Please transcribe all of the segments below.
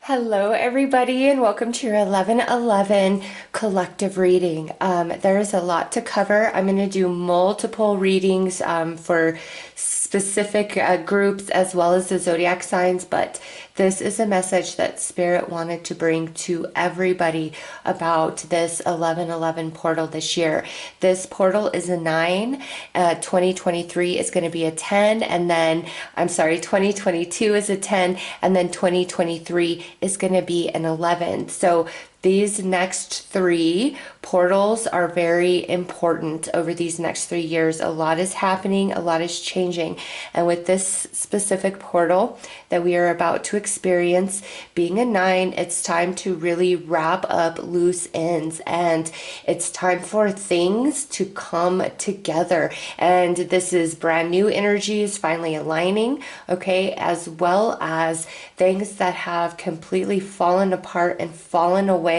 Hello, everybody, and welcome to your 1111 collective reading. There is a lot to cover. I'm going to do multiple readings for specific groups as well as the zodiac signs, but this is a message that Spirit wanted to bring to everybody about this 1111 portal this year. This portal is a 9. 2023 is going to be a 10, and then, 2022 is a 10, and then 2023 is going to be an 11. So these next three portals are very important over these next 3 years. A lot is happening, a lot is changing. And with this specific portal that we are about to experience, being a 9, it's time to really wrap up loose ends, and it's time for things to come together. And this is brand new energies finally aligning, okay, as well as things that have completely fallen apart and fallen away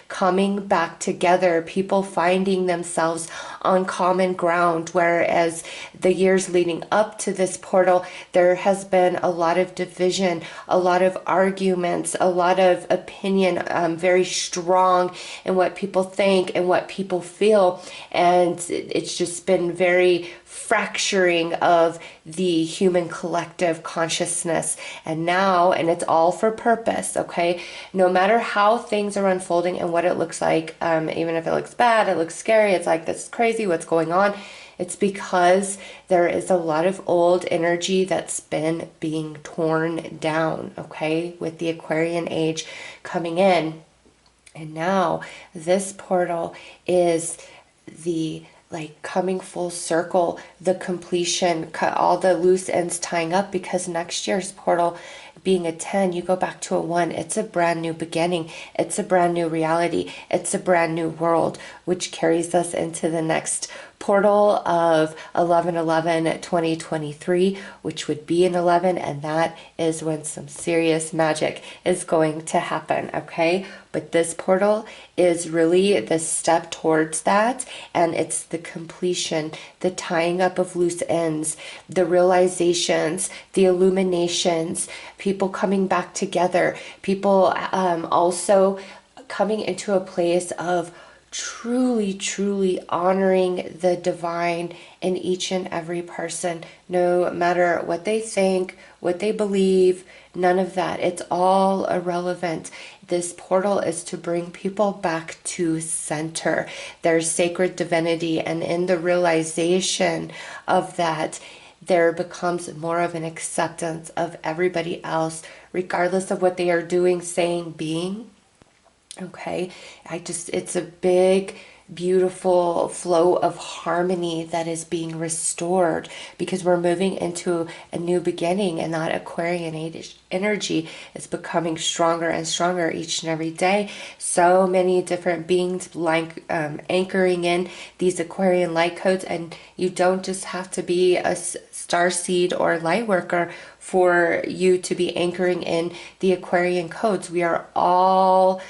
coming back together, people finding themselves on common ground. Whereas the years leading up to this portal, there has been a lot of division, a lot of arguments, a lot of opinion, very strong in what people think and what people feel. And it's just been very fracturing of the human collective consciousness. And now, and it's all for purpose, okay? No matter how things are unfolding and what it looks like, even if it looks bad, it looks scary, it's like, this is crazy, what's going on? It's because there is a lot of old energy that's been being torn down, okay? With the Aquarian age coming in. And now this portal is the coming full circle, the completion, cut all the loose ends tying up, because next year's portal being a 10, you go back to a 1. It's a brand new beginning. It's a brand new reality. It's a brand new world, which carries us into the next portal of 11/11/2023, which would be an 11, and that is when some serious magic is going to happen, okay? But this portal is really the step towards that, and it's the completion, the tying up of loose ends, the realizations, the illuminations, people coming back together, people also coming into a place of truly honoring the divine in each and every person, no matter what they think, what they believe, none of that. It's all irrelevant. This portal is to bring people back to center, their sacred divinity, and in the realization of that, there becomes more of an acceptance of everybody else, regardless of what they are doing, saying, being. Okay, it's a big, beautiful flow of harmony that is being restored, because we're moving into a new beginning, and that Aquarian age energy is becoming stronger and stronger each and every day. So many different beings anchoring in these Aquarian light codes, and you don't just have to be a star seed or light worker for you to be anchoring in the Aquarian codes. We are all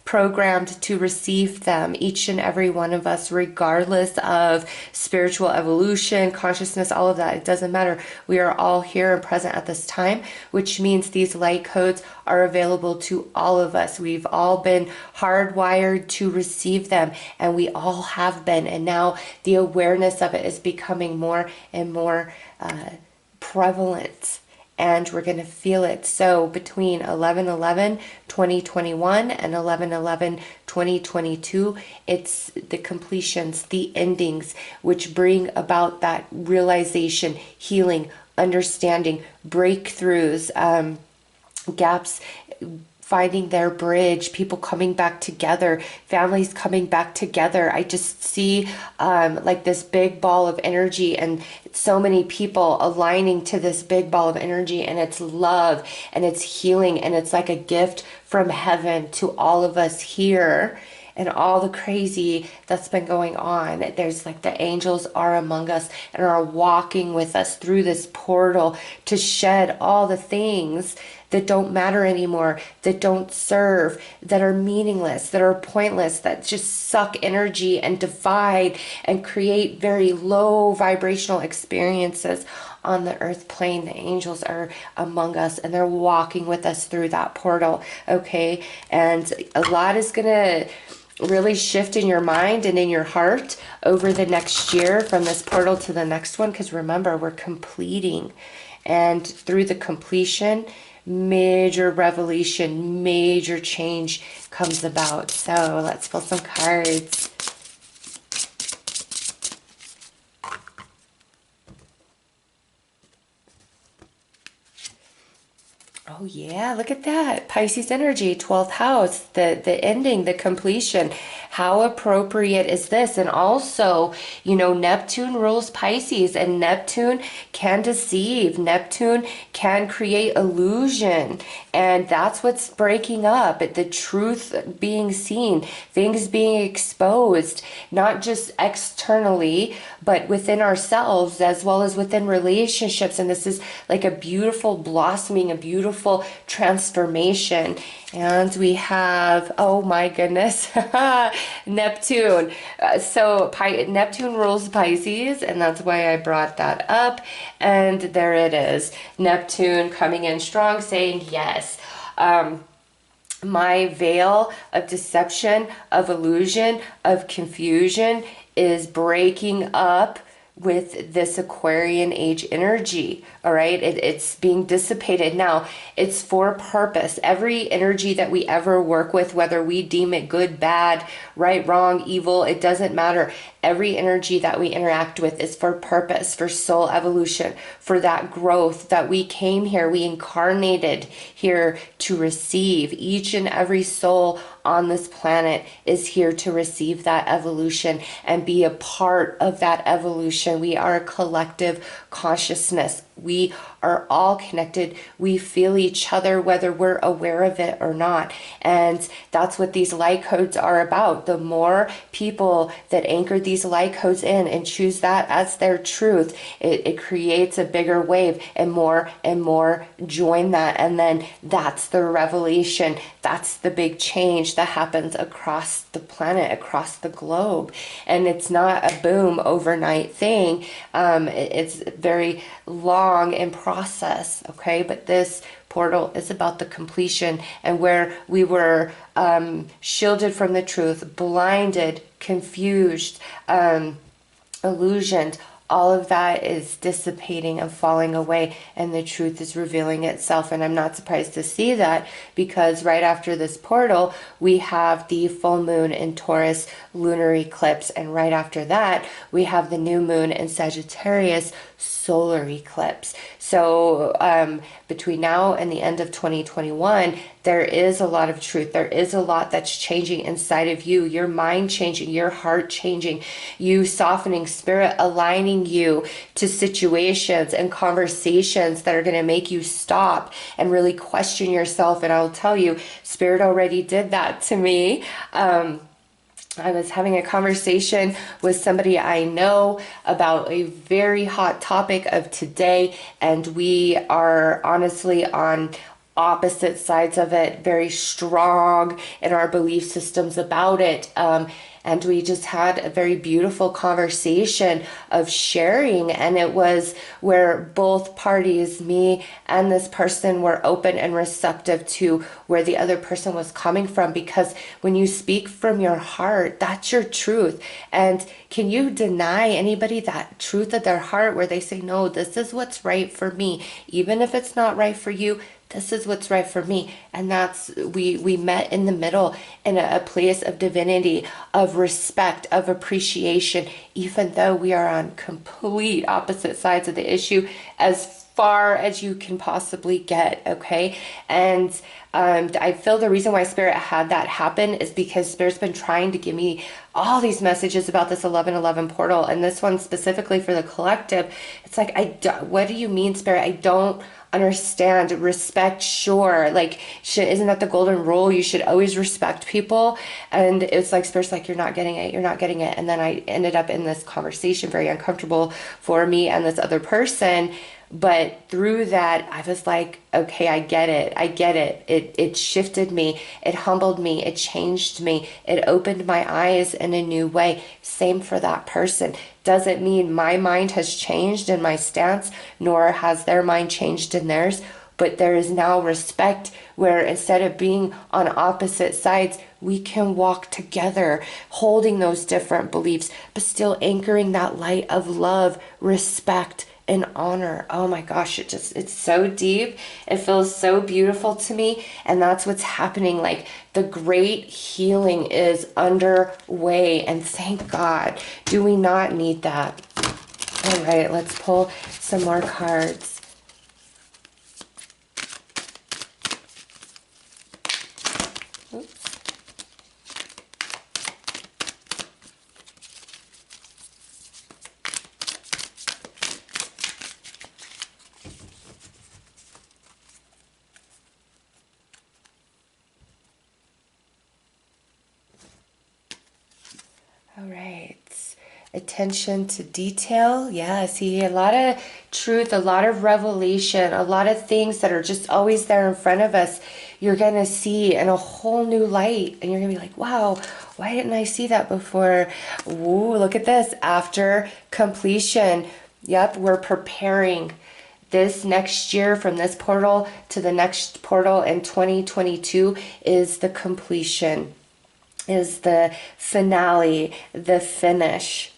programmed to receive them, each and every one of us, regardless of spiritual evolution, consciousness, all of that. It doesn't matter. We are all here and present at this time, which means these light codes are available to all of us. We've all been hardwired to receive them, and we all have been. And now the awareness of it is becoming more and more prevalent, and we're going to feel it. So between 11/11/2021 and 11/11/2022, it's the completions, the endings, which bring about that realization, healing, understanding, breakthroughs, gaps finding their bridge, people coming back together, families coming back together. I just see like this big ball of energy, and so many people aligning to this big ball of energy, and it's love and it's healing, and it's like a gift from heaven to all of us here. And all the crazy that's been going on, there's like the angels are among us and are walking with us through this portal to shed all the things that don't matter anymore, that don't serve, that are meaningless, that are pointless, that just suck energy and divide and create very low vibrational experiences on the earth plane. The angels are among us and they're walking with us through that portal, okay? And a lot is going to really shift in your mind and in your heart over the next year from this portal to the next one, because remember, we're completing. And through the completion, major revelation, major change comes about. So let's pull some cards. Oh yeah, look at that. Pisces energy, 12th house, the ending, the completion. How appropriate is this? And also, you know, Neptune rules Pisces, and Neptune can deceive. Neptune can create illusion. And that's what's breaking up. The truth being seen, things being exposed, not just externally, but within ourselves as well as within relationships. And this is like a beautiful blossoming, a beautiful transformation. And we have, oh my goodness, Neptune. Neptune rules Pisces, and that's why I brought that up. And there it is. Neptune coming in strong, saying yes. My veil of deception, of illusion, of confusion is breaking up with this Aquarian age energy. All right, it's being dissipated now. It's for purpose. Every energy that we ever work with, whether we deem it good, bad, right, wrong, evil, it doesn't matter. Every energy that we interact with is for purpose, for soul evolution, for that growth that we came here, we incarnated here to receive. Each and every soul on this planet is here to receive that evolution and be a part of that evolution. We are a collective consciousness. We are all connected. We feel each other, whether we're aware of it or not. And that's what these light codes are about. The more people that anchor these light codes in and choose that as their truth, it creates a bigger wave, and more join that. And then that's the revelation. That's the big change that happens across the planet, across the globe. And it's not a boom overnight thing. It's very long in process, okay? But this portal is about the completion, and where we were shielded from the truth, blinded, confused, illusioned. All of that is dissipating and falling away, and the truth is revealing itself. And I'm not surprised to see that, because right after this portal, we have the full moon in Taurus lunar eclipse. And right after that, we have the new moon in Sagittarius solar eclipse. So between now and the end of 2021, there is a lot of truth. There is a lot that's changing inside of you, your mind changing, your heart changing, you softening, spirit aligning you to situations and conversations that are going to make you stop and really question yourself. And I'll tell you, spirit already did that to me. I was having a conversation with somebody I know about a very hot topic of today, and we are honestly on opposite sides of it, very strong in our belief systems about it. And we just had a very beautiful conversation of sharing. And it was where both parties, me and this person, were open and receptive to where the other person was coming from. Because when you speak from your heart, that's your truth. And can you deny anybody that truth of their heart, where they say, no, this is what's right for me, even if it's not right for you? This is what's right for me. And that's, we met in the middle in a place of divinity, of respect, of appreciation, even though we are on complete opposite sides of the issue, as far as you can possibly get, okay? And I feel the reason why Spirit had that happen is because Spirit's been trying to give me all these messages about this 1111 portal, and this one specifically for the collective. It's like, what do you mean, Spirit? I don't understand. Respect, sure, like, isn't that the golden rule? You should always respect people. And it's like Spirit's like, you're not getting it, you're not getting it. And then I ended up in this conversation, very uncomfortable for me and this other person. But through that, I was like, okay, I get it. It shifted me. It humbled me. It changed me. It opened my eyes in a new way. Same for that person. doesn't mean my mind has changed in my stance, nor has their mind changed in theirs. But there is now respect where instead of being on opposite sides, we can walk together, holding those different beliefs, but still anchoring that light of love, respect, and honor. Oh my gosh, it's so deep. It feels so beautiful to me. And that's what's happening. Like the great healing is underway. And thank God. Do we not need that? All right, let's pull some more cards. All right. Attention to detail. Yeah, see a lot of truth, a lot of revelation, a lot of things that are just always there in front of us. You're going to see in a whole new light. And you're going to be like, wow, why didn't I see that before? Ooh, look at this. After completion. Yep, we're preparing this next year from this portal to the next portal in 2022 is the completion. Is the finale, the finish.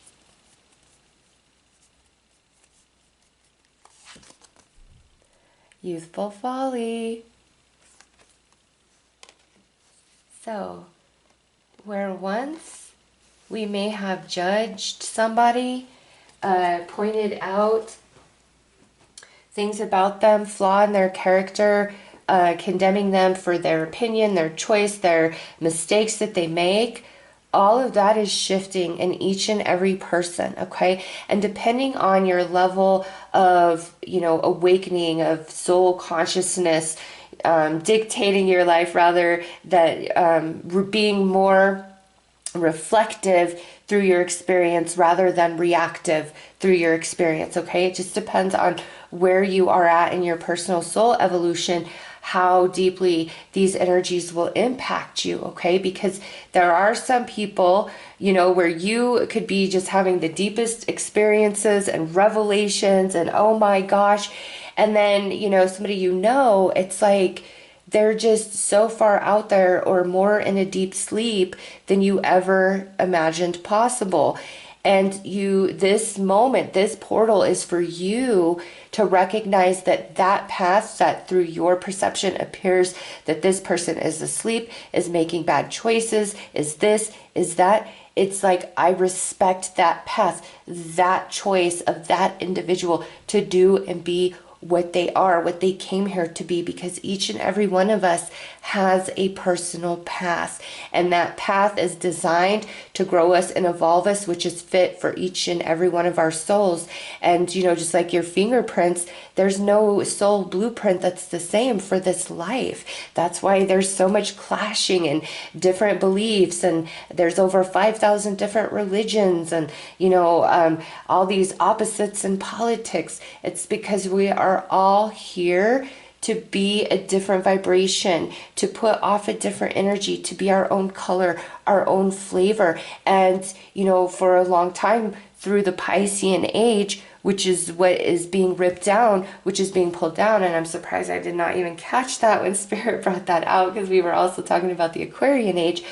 Youthful folly. So, where once we may have judged somebody, pointed out things about them, flaw in their character, condemning them for their opinion, their choice, their mistakes that they make, all of that is shifting in each and every person, okay? And depending on your level of, awakening of soul consciousness, dictating your life rather, that being more reflective through your experience rather than reactive through your experience, okay? It just depends on where you are at in your personal soul evolution, how deeply these energies will impact you, okay? Because there are some people, where you could be just having the deepest experiences and revelations and oh my gosh, and then, somebody it's like they're just so far out there or more in a deep sleep than you ever imagined possible. And this moment, this portal is for you to recognize that path that through your perception appears that this person is asleep, is making bad choices, is this, is that. It's like, I respect that path, that choice of that individual to do and be what they are, what they came here to be, because each and every one of us has a personal path, and that path is designed to grow us and evolve us, which is fit for each and every one of our souls. And just like your fingerprints, there's no soul blueprint that's the same for this life. That's why there's so much clashing and different beliefs, and there's over 5,000 different religions, and all these opposites in politics. It's because we are all here to be a different vibration, to put off a different energy, to be our own color, our own flavor. And, for a long time through the Piscean age, which is what is being ripped down, which is being pulled down. And I'm surprised I did not even catch that when Spirit brought that out, because we were also talking about the Aquarian age,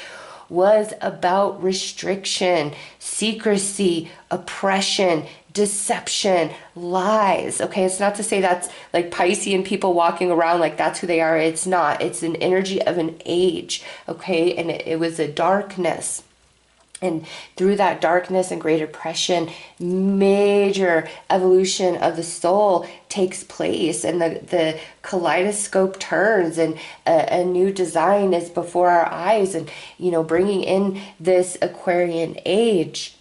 was about restriction, secrecy, oppression, deception, lies. Okay, it's not to say that's like Piscean people walking around like that's who they are. It's not. It's an energy of an age. Okay, and it was a darkness. And through that darkness and great oppression, major evolution of the soul takes place, and the kaleidoscope turns, and a new design is before our eyes. And, bringing in this Aquarian age,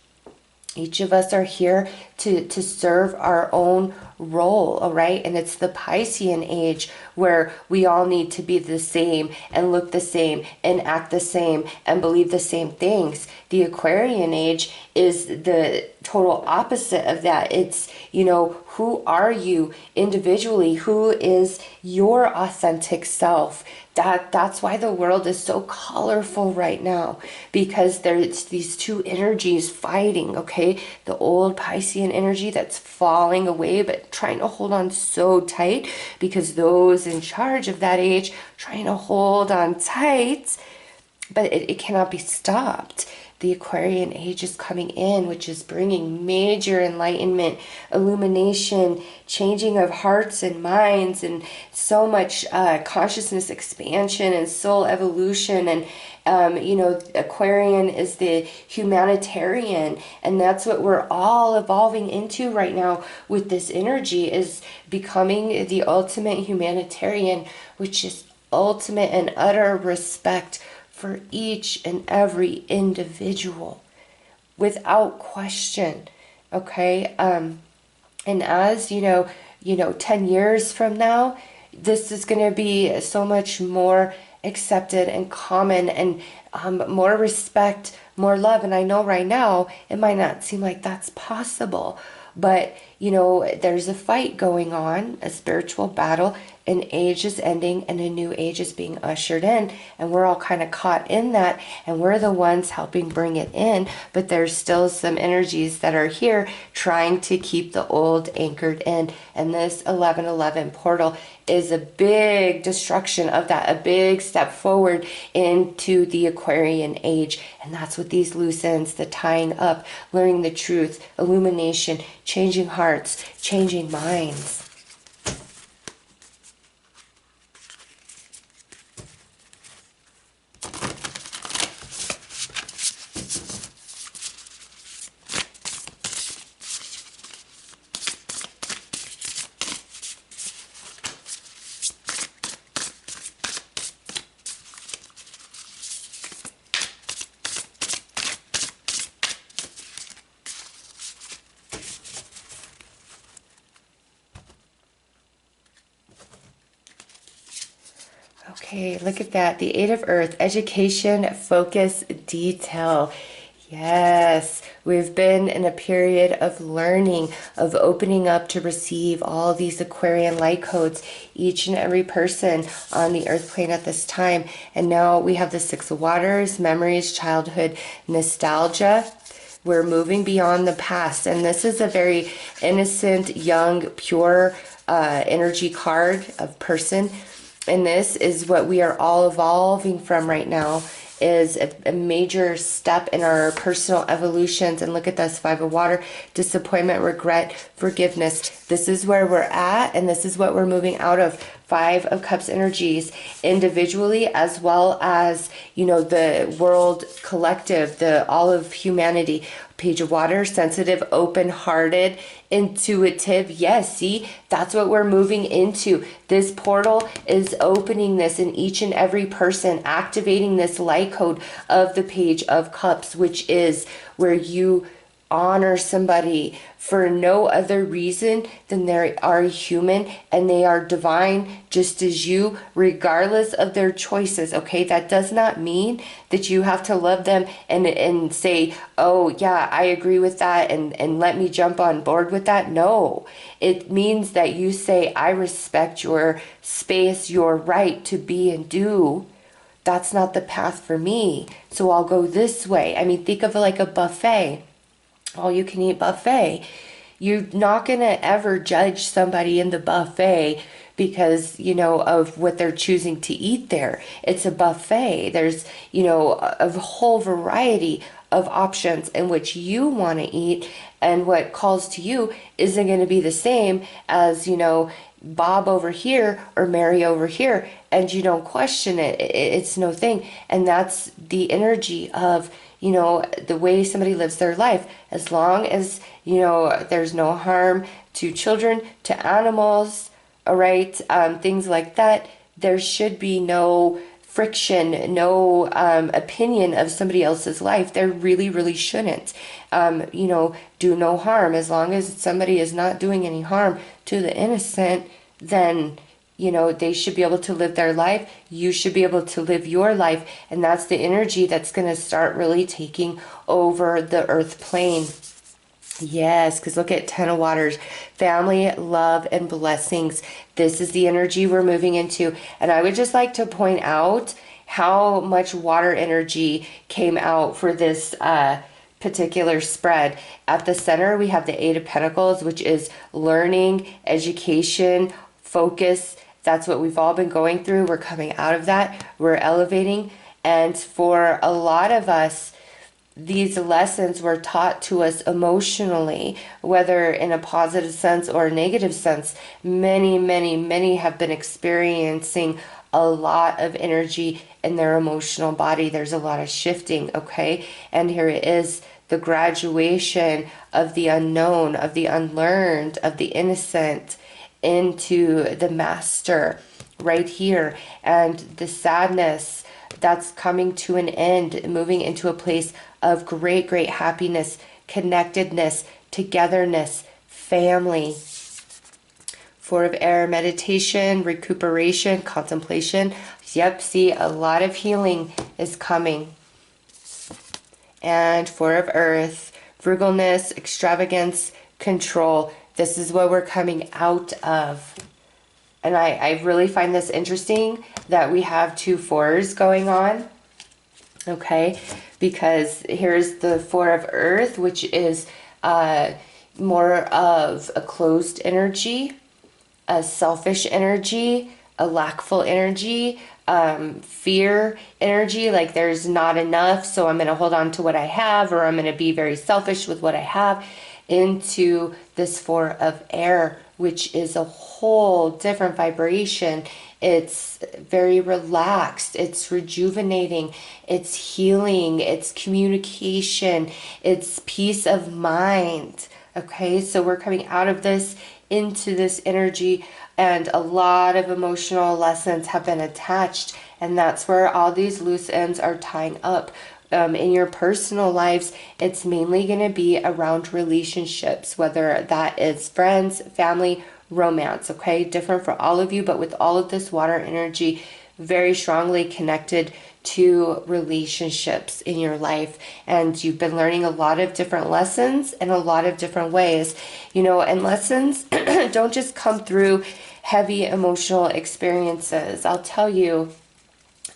each of us are here to serve our own role, all right? And it's the Piscean age where we all need to be the same and look the same and act the same and believe the same things. The Aquarian age is the total opposite of that. It's, who are you individually? Who is your authentic self? That's why the world is so colorful right now, because there's these two energies fighting, okay? The old Piscean energy that's falling away but trying to hold on so tight, because those in charge of that age trying to hold on tight, but it cannot be stopped. The Aquarian age is coming in, which is bringing major enlightenment, illumination, changing of hearts and minds, and so much consciousness expansion and soul evolution. And, Aquarian is the humanitarian, and that's what we're all evolving into right now with this energy, is becoming the ultimate humanitarian, which is ultimate and utter respect for each and every individual without question. Okay. And as 10 years from now, this is going to be so much more accepted and common, and more respect, more love. And I know right now it might not seem like that's possible, but there's a fight going on, a spiritual battle. An age is ending and a new age is being ushered in, and we're all kind of caught in that, and we're the ones helping bring it in, but there's still some energies that are here trying to keep the old anchored in. And this 1111 portal is a big destruction of that, a big step forward into the Aquarian age. And that's what these loose ends, the tying up, learning the truth, illumination, changing hearts, changing minds. Okay, look at that. The Eight of Earth, education, focus, detail. Yes, we've been in a period of learning, of opening up to receive all these Aquarian light codes, each and every person on the earth plane at this time. And now we have the Six of Waters, memories, childhood, nostalgia. We're moving beyond the past. And this is a very innocent, young, pure energy card of person. And this is what we are all evolving from right now, is a major step in our personal evolutions. And look at this, Five of Water, disappointment, regret, forgiveness. This is where we're at, and this is what we're moving out of. Five of Cups energies, individually as well as, the world collective, all of humanity. Page of Water, sensitive, open-hearted, intuitive. Yes, see, that's what we're moving into. This portal is opening this in each and every person, activating this light code of the Page of Cups, which is where you honor somebody for no other reason than they are human and they are divine just as you, regardless of their choices. Okay, that does not mean that you have to love them and say, oh yeah, I agree with that, and let me jump on board with that. No, it means that you say, I respect your space, your right to be and do. That's not the path for me, so I'll go this way. I mean, think of it like a buffet, all you can eat buffet. You're not going to ever judge somebody in the buffet because, of what they're choosing to eat there. It's a buffet. There's, a whole variety of options in which you want to eat, and what calls to you isn't going to be the same as, Bob over here or Mary over here, and you don't question it. It's no thing. And that's the energy of, the way somebody lives their life. As long as, there's no harm to children, to animals, all right, things like that, there should be no friction, no opinion of somebody else's life. There really, really shouldn't. Do no harm. As long as somebody is not doing any harm to the innocent, then, you know, they should be able to live their life. You should be able to live your life. And that's the energy that's going to start really taking over the earth plane. Yes, because look at Ten of Waters, family, love, and blessings. This is the energy we're moving into. And I would just like to point out how much water energy came out for this particular spread. At the center, we have the Eight of Pentacles, which is learning, education, focus. That's what we've all been going through. We're coming out of that. We're elevating. And for a lot of us, these lessons were taught to us emotionally, whether in a positive sense or a negative sense. Many, many, many have been experiencing a lot of energy in their emotional body. There's a lot of shifting, okay? And here it is, the graduation of the unknown, of the unlearned, of the innocent into the master right here. And the sadness that's coming to an end, moving into a place of great, great happiness, connectedness, togetherness, family. Four of Air, meditation, recuperation, contemplation. Yep, see, a lot of healing is coming. And Four of Earth, frugalness, extravagance, control. This is what we're coming out of. And I really find this interesting that we have two fours going on. Okay, because here's the Four of Earth, which is more of a closed energy, a selfish energy, a lackful energy, fear energy, like there's not enough, so I'm going to hold on to what I have, or I'm going to be very selfish with what I have, into this Four of Air, which is a whole different vibration. It's very relaxed, it's rejuvenating, it's healing, it's communication, it's peace of mind. Okay, so we're coming out of this into this energy, and a lot of emotional lessons have been attached, and that's where all these loose ends are tying up. In your personal lives, it's mainly going to be around relationships, whether that is friends, family, romance, okay? Different for all of you, but with all of this water energy, very strongly connected to relationships in your life. And you've been learning a lot of different lessons in a lot of different ways, you know, and lessons don't just come through heavy emotional experiences. I'll tell you,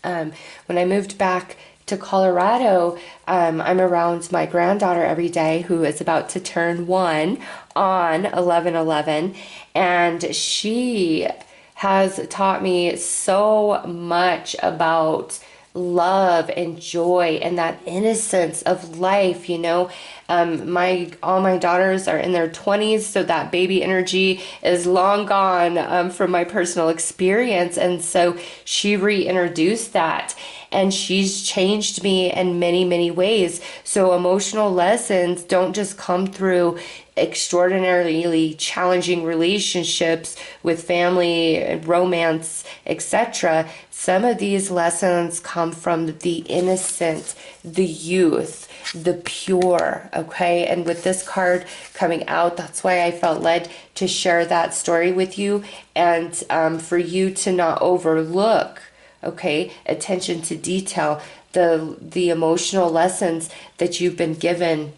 when I moved back to Colorado, I'm around my granddaughter every day, who is about to turn 1 on 11/11, and she has taught me so much about love and joy and that innocence of life, you know. All my daughters are in their 20s, so that baby energy is long gone from my personal experience, and so she reintroduced that, and she's changed me in many, many ways. So emotional lessons don't just come through extraordinarily challenging relationships with family, romance, etc. Some of these lessons come from the innocent, the youth, the pure, okay? And with this card coming out, that's why I felt led to share that story with you, and for you to not overlook, okay, attention to detail, the emotional lessons that you've been given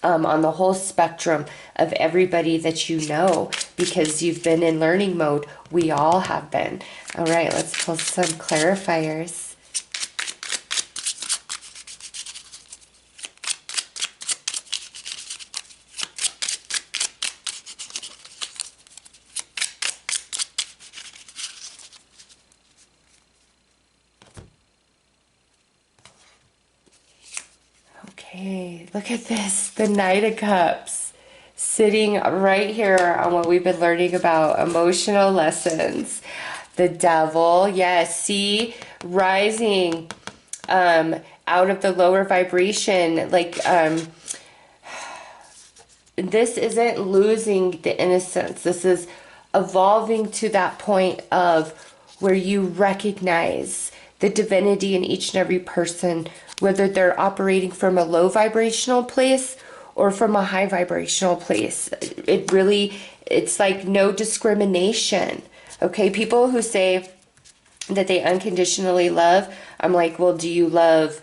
on the whole spectrum of everybody that you know, because you've been in learning mode. We all have been. All right, let's pull some clarifiers. Okay, look at this, the Knight of Cups, sitting right here on what we've been learning about, emotional lessons. The Devil, yes, see, rising out of the lower vibration, like this isn't losing the innocence. This is evolving to that point of where you recognize the divinity in each and every person, whether they're operating from a low vibrational place or from a high vibrational place. It really it's like no discrimination. Okay, people who say that they unconditionally love, I'm like, well, do you love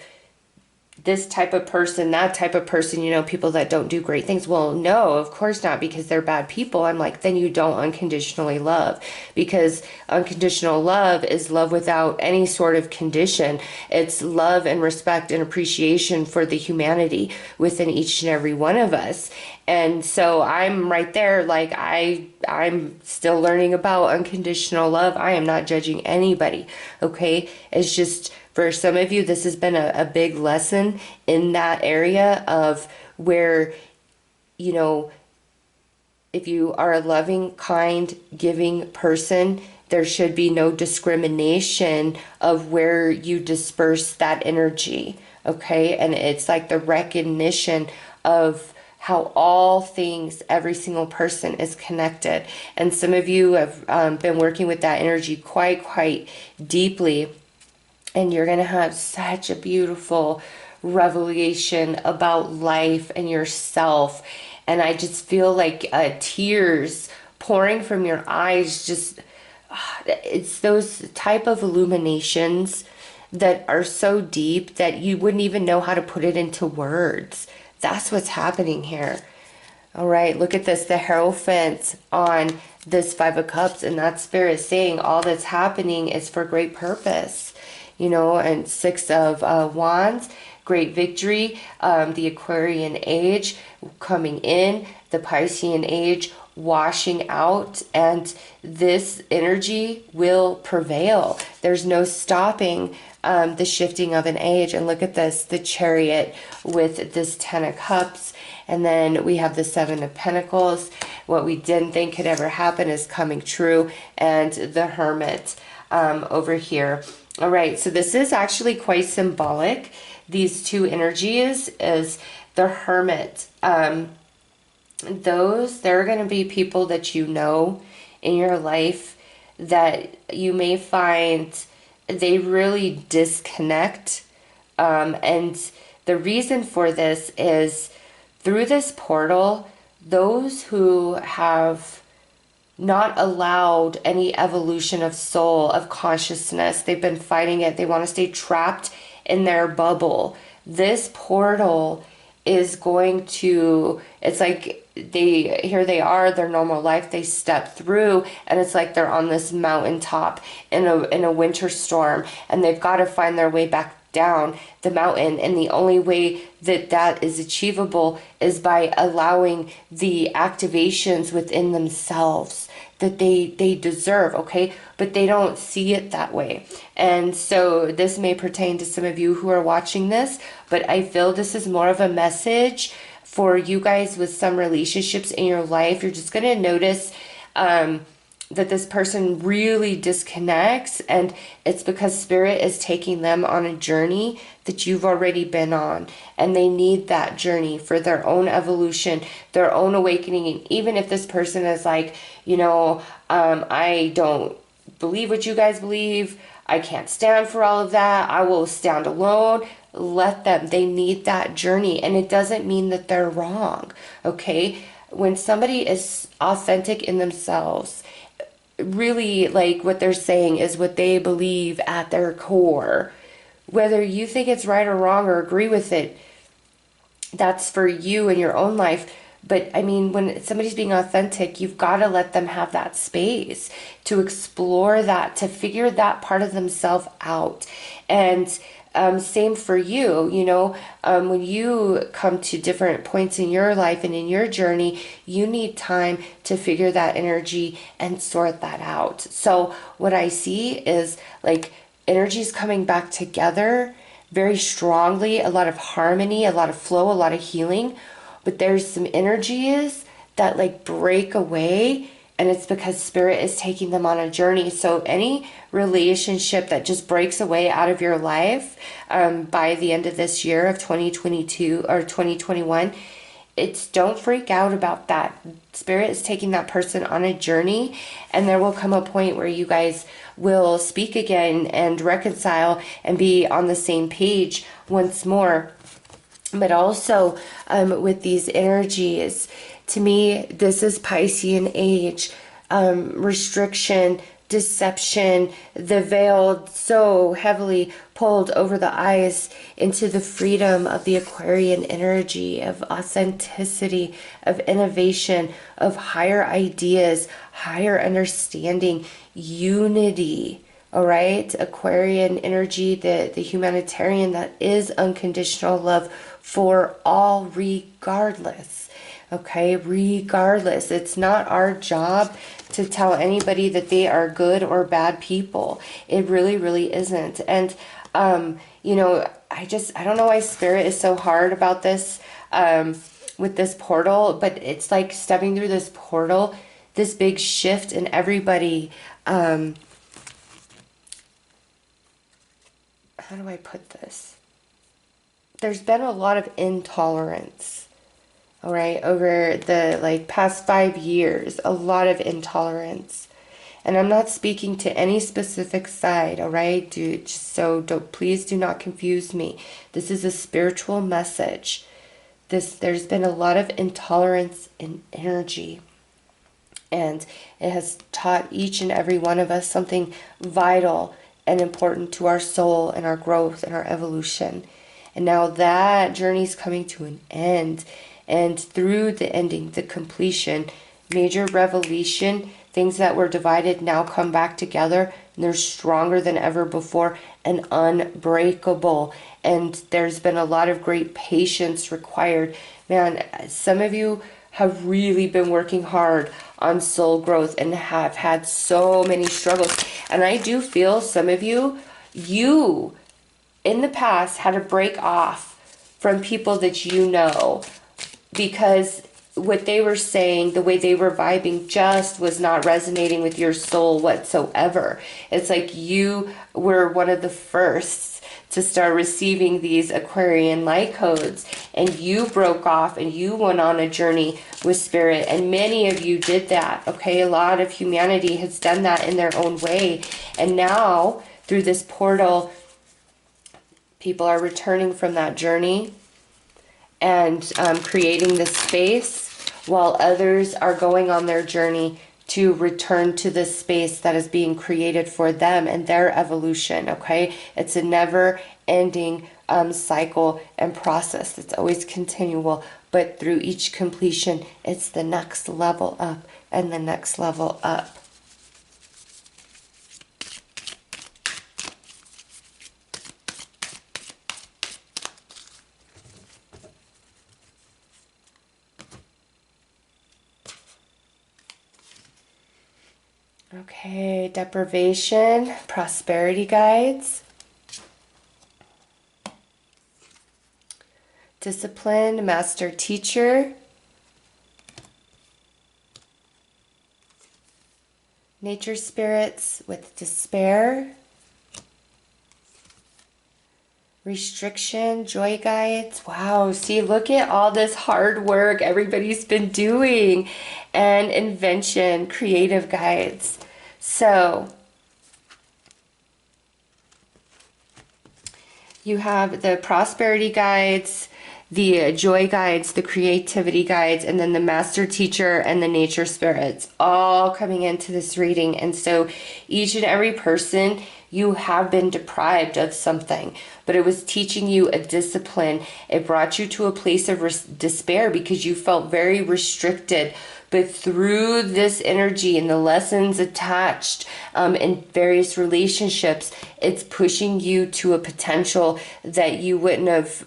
this type of person, that type of person, you know, people that don't do great things? Well, no, of course not, because they're bad people. I'm like, then you don't unconditionally love, because unconditional love is love without any sort of condition. It's love and respect and appreciation for the humanity within each and every one of us. And so I'm right there, like I'm still learning about unconditional love. I am not judging anybody, okay? It's just, for some of you, this has been a big lesson in that area of where, you know, if you are a loving, kind, giving person, there should be no discrimination of where you disperse that energy, okay? And it's like the recognition of how all things, every single person is connected. And some of you have been working with that energy quite deeply. And you're going to have such a beautiful revelation about life and yourself. And I just feel like tears pouring from your eyes. Just, it's those type of illuminations that are so deep that you wouldn't even know how to put it into words. That's what's happening here. All right, look at this, the Hierophant on this Five of Cups, and that Spirit is saying all that's happening is for great purpose. You know, and Six of Wands, great victory, the Aquarian age coming in, the Piscean age washing out, and this energy will prevail. There's no stopping the shifting of an age. And look at this, the Chariot with this Ten of Cups, and then we have the Seven of Pentacles. What we didn't think could ever happen is coming true, and the Hermit over here. All right, so this is actually quite symbolic. These two energies is the Hermit. There are going to be people that you know in your life that you may find they really disconnect. And the reason for this is through this portal, those who have not allowed any evolution of soul, of consciousness, they've been fighting it. They want to stay trapped in their bubble. This portal is going to, it's like here they are, their normal life, they step through, and it's like they're on this mountaintop in a winter storm, and they've got to find their way back down the mountain. And the only way that that is achievable is by allowing the activations within themselves that they deserve, okay? But they don't see it that way. And so this may pertain to some of you who are watching this, but I feel this is more of a message for you guys with some relationships in your life. You're just going to notice that this person really disconnects, and it's because Spirit is taking them on a journey that you've already been on, and they need that journey for their own evolution, their own awakening. And even if this person is like, you know, I don't believe what you guys believe, I can't stand for all of that, I will stand alone, let them. They need that journey, and it doesn't mean that they're wrong, okay? When somebody is authentic in themselves, really, like, what they're saying is what they believe at their core. Whether you think it's right or wrong or agree with it, that's for you in your own life. But I mean, when somebody's being authentic, you've got to let them have that space to explore that, to figure that part of themselves out. And same for you, you know, when you come to different points in your life and in your journey, you need time to figure that energy and sort that out. So what I see is like energies coming back together very strongly, a lot of harmony, a lot of flow, a lot of healing. But there's some energies that like break away, and it's because Spirit is taking them on a journey. So any relationship that just breaks away out of your life by the end of this year of 2022 or 2021, don't freak out about that. Spirit is taking that person on a journey, and there will come a point where you guys will speak again and reconcile and be on the same page once more. But also with these energies, To me, this is Piscean age, restriction, deception, the veil so heavily pulled over the eyes into the freedom of the Aquarian energy, of authenticity, of innovation, of higher ideas, higher understanding, unity. All right, Aquarian energy, the humanitarian, that is unconditional love for all, regardless. Okay, regardless. It's not our job to tell anybody that they are good or bad people. It really, really isn't. And, you know, I don't know why Spirit is so hard about this, with this portal, but it's like stepping through this portal, this big shift in everybody. How do I put this? There's been a lot of intolerance, all right, over the past 5 years, a lot of intolerance. And I'm not speaking to any specific side, all right? Please do not confuse me. This is a spiritual message. There's been a lot of intolerance in energy. And it has taught each and every one of us something vital and important to our soul and our growth and our evolution. And now that journey is coming to an end. And through the ending, the completion, major revelation, things that were divided now come back together. And they're stronger than ever before and unbreakable. And there's been a lot of great patience required. Man, some of you have really been working hard on soul growth and have had so many struggles. And I do feel some of you in the past had to break off from people that you know, because what they were saying, the way they were vibing, just was not resonating with your soul whatsoever. It's like you were one of the first to start receiving these Aquarian light codes, and you broke off and you went on a journey with Spirit, and many of you did that. Okay, a lot of humanity has done that in their own way, and now through this portal, people are returning from that journey and creating this space, while others are going on their journey to return to this space that is being created for them and their evolution. Okay, it's a never-ending cycle and process. It's always continual, but through each completion, it's the next level up and the next level up. Okay, deprivation, prosperity guides, discipline, master teacher, nature spirits with despair, restriction, joy guides. Wow, see, look at all this hard work everybody's been doing, and invention, creative guides. So you have the prosperity guides, the joy guides, the creativity guides, and then the master teacher and the nature spirits all coming into this reading. And so each and every person, you have been deprived of something, but it was teaching you a discipline. It brought you to a place of despair because you felt very restricted. But through this energy and the lessons attached in various relationships, it's pushing you to a potential that you wouldn't have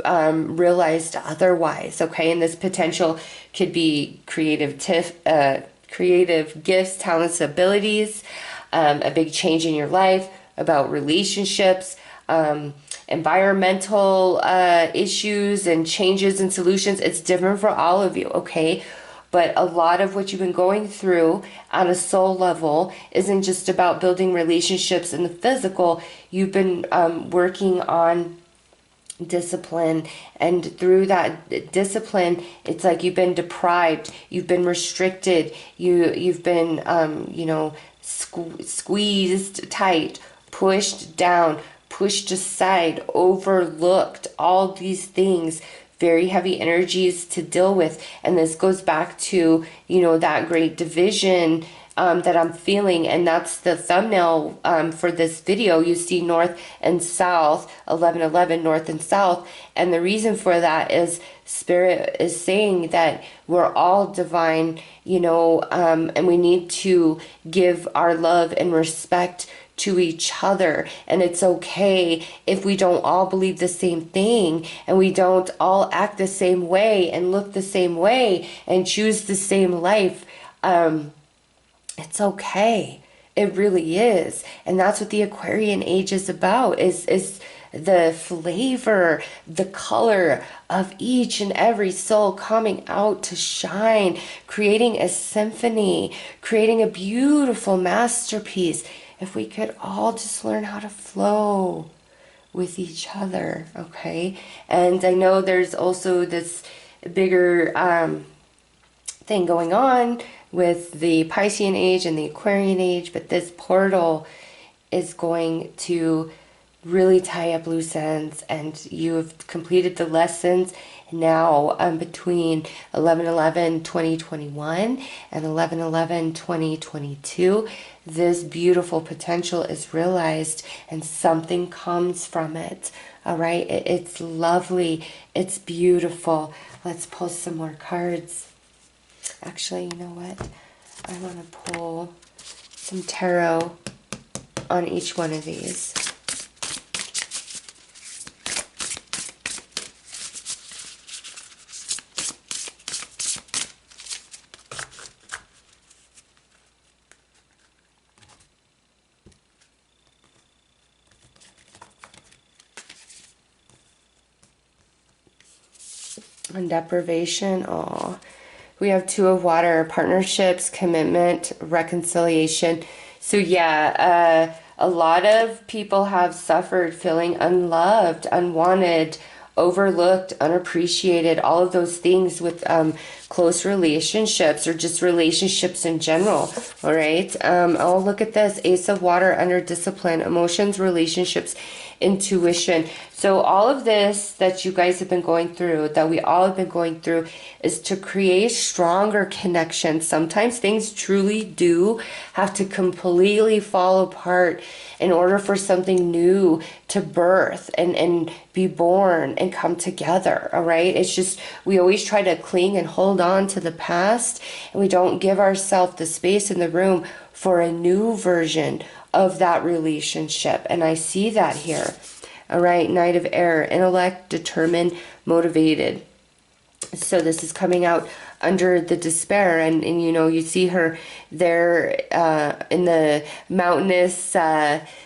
realized otherwise. Okay, and this potential could be creative gifts, talents, abilities, a big change in your life, about relationships, environmental issues and changes and solutions. It's different for all of you, okay? But a lot of what you've been going through on a soul level isn't just about building relationships in the physical. You've been working on discipline, and through that discipline, it's like you've been deprived, you've been restricted, you've been squeezed tight, pushed down, pushed aside, overlooked, all these things very heavy energies to deal with. And this goes back to, you know, that great division that I'm feeling, and that's the thumbnail for this video. You see north and south, 1111, north and south, and the reason for that is Spirit is saying that we're all divine, you know, and we need to give our love and respect to each other. And it's okay if we don't all believe the same thing, and we don't all act the same way and look the same way and choose the same life. It's okay. It really is. And that's what the Aquarian age is about, is the flavor, the color of each and every soul coming out to shine, creating a symphony, creating a beautiful masterpiece. If we could all just learn how to flow with each other, okay? And I know there's also this bigger thing going on with the Piscean age and the Aquarian age, but this portal is going to really tie up loose ends, and you have completed the lessons now between 11/11/2021 and 11/11/2022. This beautiful potential is realized and something comes from it. All right, it's lovely, it's beautiful. Let's pull some more cards. Actually, you know what? I want to pull some tarot on each one of these. On deprivation, oh, we have Two of Water, partnerships, commitment, reconciliation. So yeah, a lot of people have suffered feeling unloved, unwanted, overlooked, unappreciated, all of those things with close relationships or just relationships in general. All right. Oh, look at this. Ace of Water, under discipline, emotions, relationships, intuition. So all of this that you guys have been going through, that we all have been going through, is to create stronger connections. Sometimes things truly do have to completely fall apart in order for something new to birth and be born and come together. All right. It's just, we always try to cling and hold on to the past, and we don't give ourselves the space in the room for a new version of that relationship. And I see that here. All right, Knight of Air, intellect, determined, motivated. So this is coming out under the despair, and you know, you see her there in the mountainous,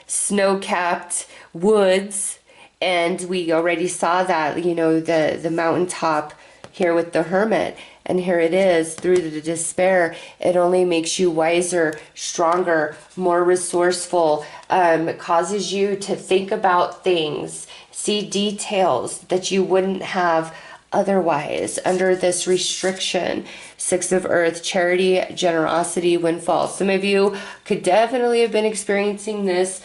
snow-capped woods, and we already saw that, you know, the mountaintop here with the Hermit. And here it is, through the despair. It only makes you wiser, stronger, more resourceful. It causes you to think about things, see details that you wouldn't have otherwise under this restriction. Six of Earth, charity, generosity, windfall. Some of you could definitely have been experiencing this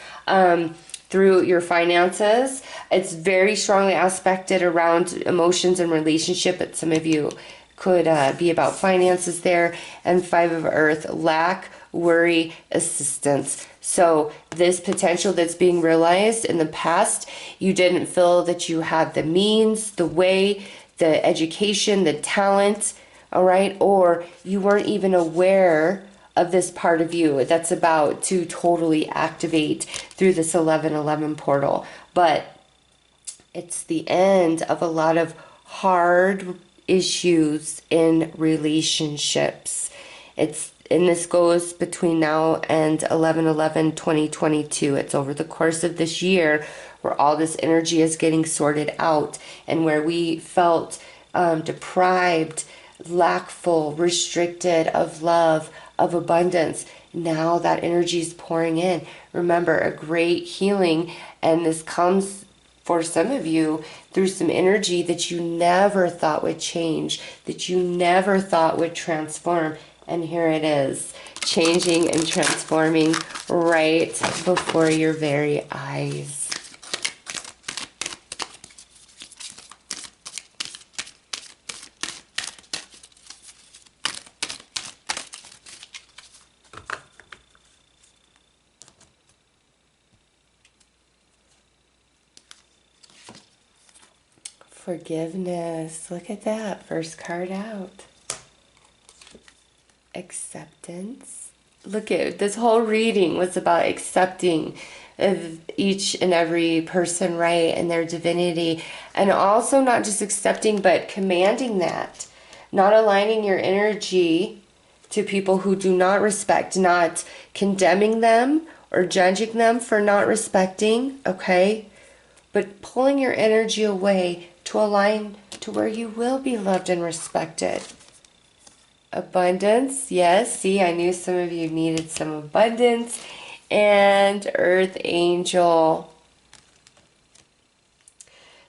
through your finances. It's very strongly aspected around emotions and relationship, but some of you could be about finances there. And Five of Earth, lack, worry, assistance. So this potential that's being realized in the past, you didn't feel that you had the means, the way, the education, the talent, all right? Or you weren't even aware of this part of you that's about to totally activate through this 11/11 portal. But it's the end of a lot of hard issues in relationships. And this goes between now and 11/11/2022. It's over the course of this year where all this energy is getting sorted out, and where we felt deprived, lackful, restricted of love, of abundance. Now that energy is pouring in. Remember, a great healing, and this comes for some of you through some energy that you never thought would change, that you never thought would transform. And here it is, changing and transforming right before your very eyes. Forgiveness. Look at that. First card out. Acceptance. Look at this whole reading was about accepting of each and every person, right, and their divinity. And also not just accepting, but commanding that. Not aligning your energy to people who do not respect, not condemning them or judging them for not respecting, okay? But pulling your energy away to align to where you will be loved and respected. Abundance, yes, see, I knew some of you needed some abundance. And Earth Angel.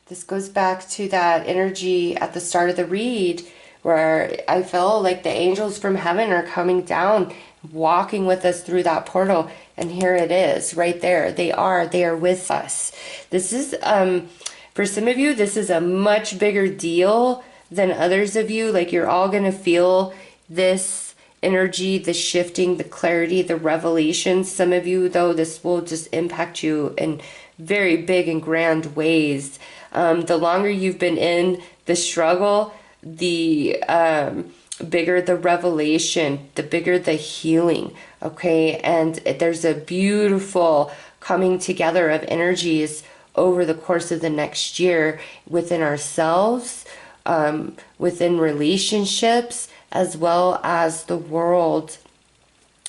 This goes back to that energy at the start of the read where I feel like the angels from heaven are coming down, walking with us through that portal. And here it is, right there. They are with us. This is, for some of you, this is a much bigger deal than others of you. Like you're all going to feel this energy, the shifting, the clarity, the revelation. Some of you, though, this will just impact you in very big and grand ways. The longer you've been in the struggle, the bigger the revelation, the bigger the healing, okay? And there's a beautiful coming together of energies over the course of the next year within ourselves, within relationships, as well as the world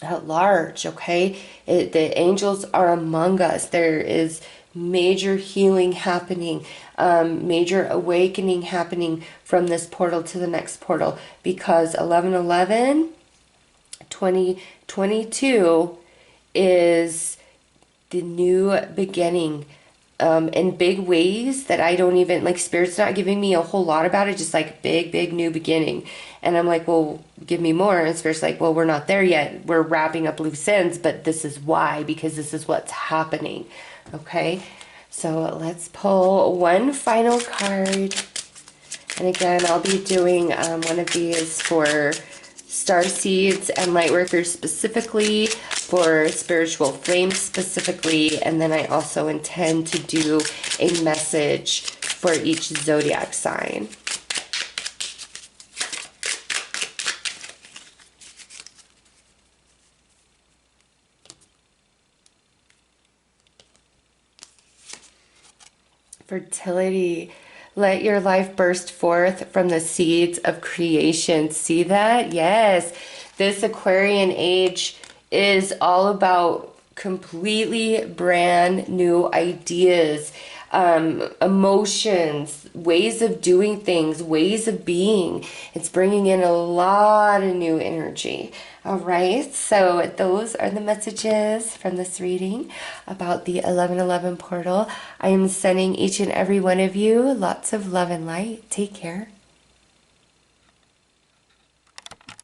at large, okay? The angels are among us. There is major healing happening, major awakening happening from this portal to the next portal, because 11/11, 2022 is the new beginning, in big ways that I don't even, like, Spirit's not giving me a whole lot about it, just like big new beginning. And I'm like, well, give me more. And Spirit's like, well, we're not there yet. We're wrapping up loose ends, but this is why, because this is what's happening. Okay, so let's pull one final card. And again, I'll be doing one of these for star seeds and light workers specifically, for spiritual flames specifically, and then I also intend to do a message for each zodiac sign. Fertility. Let your life burst forth from the seeds of creation. See that? Yes. This Aquarian age is all about completely brand new ideas, emotions, ways of doing things, ways of being. It's bringing in a lot of new energy. All right, so those are the messages from this reading about the 11/11 portal. I am sending each and every one of you lots of love and light. Take care.